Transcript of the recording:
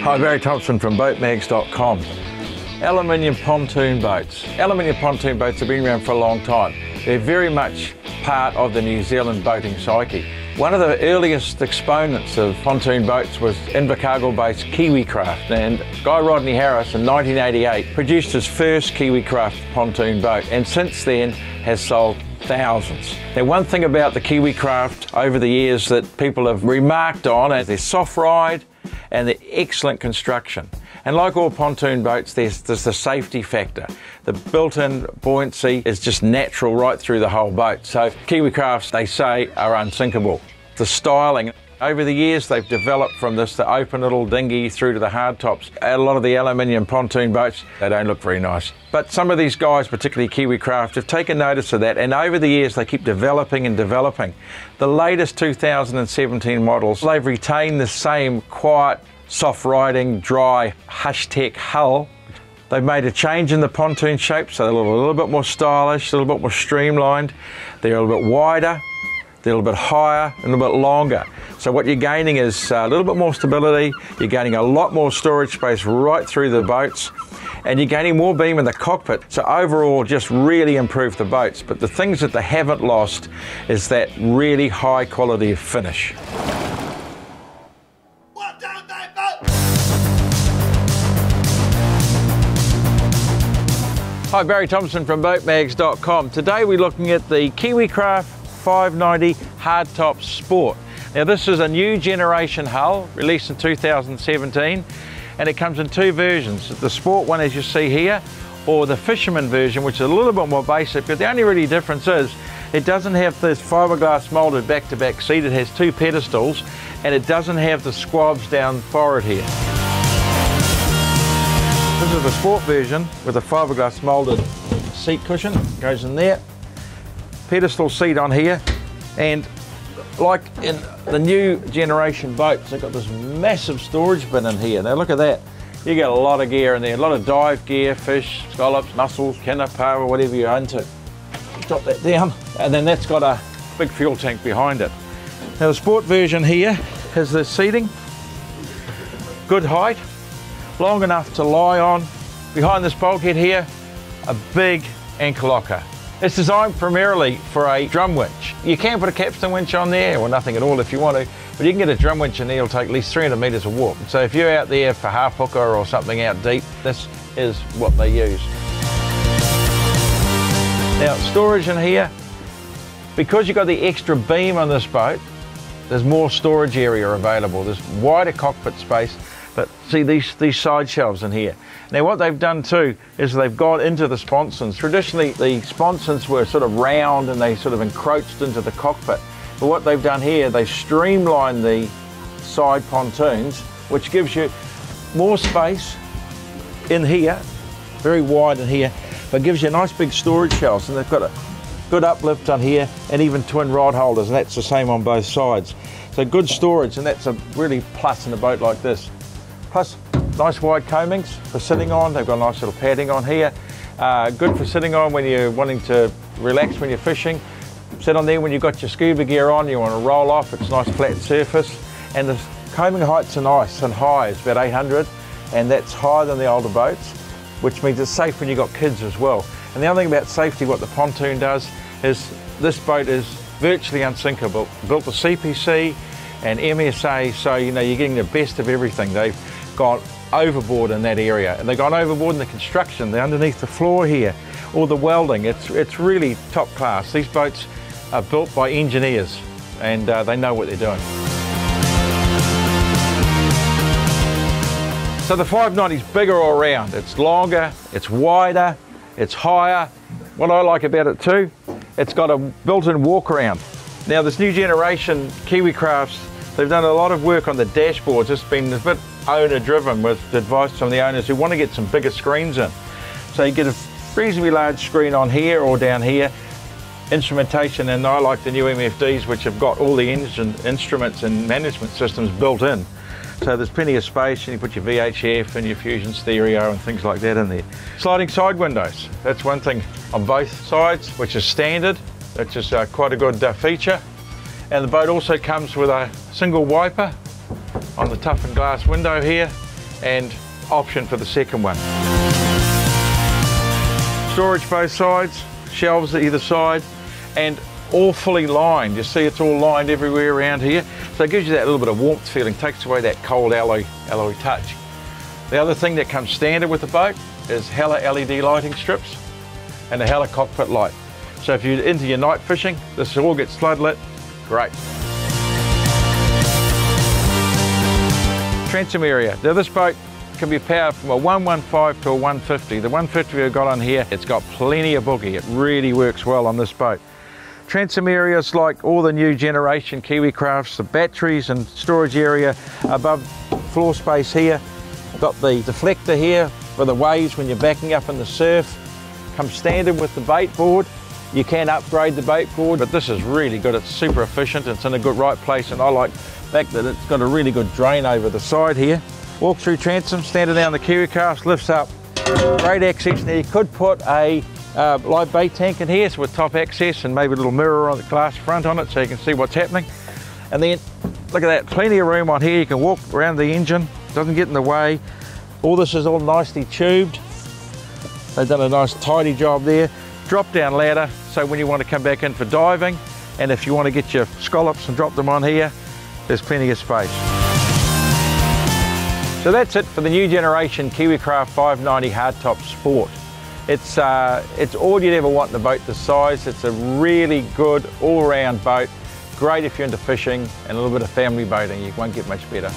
Hi, Barry Thompson from boatmags.com. Aluminium pontoon boats. Aluminium pontoon boats have been around for a long time. They're very much part of the New Zealand boating psyche. One of the earliest exponents of pontoon boats was Invercargill-based Kiwi-Kraft, and Guy Rodney Harris in 1988 produced his first Kiwi-Kraft pontoon boat, and since then has sold thousands. Now, one thing about the Kiwi-Kraft over the years that people have remarked on is their soft ride and their excellent construction. And like all pontoon boats, there's the safety factor. The built-in buoyancy is just natural right through the whole boat. So Kiwi-Krafts, they say, are unsinkable. The styling, over the years they've developed from this, the open little dinghy through to the hard tops. A lot of the aluminium pontoon boats, they don't look very nice. But some of these guys, particularly Kiwi-Kraft, have taken notice of that, and over the years they keep developing and developing. The latest 2017 models, they've retained the same quiet, soft riding, dry, hush-tech hull. They've made a change in the pontoon shape, so they're a little bit more stylish, a little bit more streamlined. They're a little bit wider, they're a little bit higher, and a little bit longer. So what you're gaining is a little bit more stability, you're gaining a lot more storage space right through the boats, and you're gaining more beam in the cockpit. So overall, just really improved the boats. But the things that they haven't lost is that really high quality of finish. Hi, Barry Thompson from boatmags.com. Today we're looking at the Kiwi-Kraft 590 Hardtop Sport. Now, this is a new generation hull released in 2017, and it comes in two versions. The Sport one, as you see here, or the Fisherman version, which is a little bit more basic, but the only really difference is it doesn't have this fiberglass molded back-to-back seat. It has two pedestals, and it doesn't have the squabs down forward here. This is the Sport version with a fiberglass molded seat cushion, goes in there, pedestal seat on here, and like in the new generation boats, they've got this massive storage bin in here. Now look at that, you get a lot of gear in there, a lot of dive gear, fish, scallops, mussels, canapa, or whatever you're into. Drop that down, and then that's got a big fuel tank behind it. Now the Sport version here has this seating, good height, long enough to lie on. Behind this bulkhead here, a big anchor locker. It's designed primarily for a drum winch. You can put a capstan winch on there, or nothing at all if you want to, but you can get a drum winch in there, it'll take at least 300 metres of warp. So if you're out there for half hooker or something out deep, this is what they use. Now, storage in here, because you've got the extra beam on this boat, there's more storage area available. There's wider cockpit space. But see these side shelves in here. Now what they've done too is they've got into the sponsons. Traditionally the sponsons were sort of round and they sort of encroached into the cockpit. But what they've done here, they streamlined the side pontoons, which gives you more space in here, very wide in here, but gives you nice big storage shelves. And they've got a good uplift on here and even twin rod holders, and that's the same on both sides. So good storage, and that's a really plus in a boat like this. Plus, nice wide coamings for sitting on. They've got a nice little padding on here. Good for sitting on when you're wanting to relax when you're fishing. Sit on there when you've got your scuba gear on, you want to roll off, it's a nice flat surface. And the coaming heights are nice and high, it's about 800, and that's higher than the older boats, which means it's safe when you've got kids as well. And the other thing about safety, what the pontoon does, is this boat is virtually unsinkable. Built to CPC and MSA, so you know you're getting the best of everything. They've gone overboard in that area, and they've gone overboard in the construction, they're underneath the floor here, or the welding. It's really top class. These boats are built by engineers, and they know what they're doing. So the 590 is bigger all around. It's longer, it's wider, it's higher. What I like about it too, it's got a built-in walk around. Now this new generation Kiwi-Krafts, they've done a lot of work on the dashboards. It's been a bit owner driven with advice from the owners who want to get some bigger screens in. So you get a reasonably large screen on here or down here. Instrumentation, and I like the new MFDs which have got all the engine instruments and management systems built in. So there's plenty of space, and you put your VHF and your Fusion stereo and things like that in there. Sliding side windows, that's one thing on both sides, which is standard. That's just quite a good feature. And the boat also comes with a single wiper on the toughened glass window here, and option for the second one. Storage both sides, shelves either side, and all fully lined. You see it's all lined everywhere around here. So it gives you that little bit of warmth feeling, takes away that cold alloy touch. The other thing that comes standard with the boat is Hella LED lighting strips and a Hella cockpit light. So if you're into your night fishing, this all gets flood lit, great. Transom area. Now this boat can be powered from a 115 to a 150. The 150 we've got on here, it's got plenty of boogie. It really works well on this boat. Transom areas like all the new generation Kiwi-Crafts, the batteries and storage area above floor space here. Got the deflector here for the waves when you're backing up in the surf. Comes standard with the bait board. You can upgrade the bait board, but this is really good. It's super efficient. It's in a good right place, and I like the fact that it's got a really good drain over the side here. Walk through transom, standing down the Kiwi-Kraft, lifts up. Great access. Now you could put a light bait tank in here, so with top access and maybe a little mirror on the glass front on it so you can see what's happening. And then look at that, plenty of room on here. You can walk around the engine, doesn't get in the way. All this is all nicely tubed. They've done a nice tidy job there. Drop down ladder, so when you want to come back in for diving, and if you want to get your scallops and drop them on here, there's plenty of space. So that's it for the new generation Kiwi-Kraft 590 Hardtop Sport. It's all you'd ever want in a boat this size. It's a really good all-round boat. Great if you're into fishing and a little bit of family boating. You won't get much better.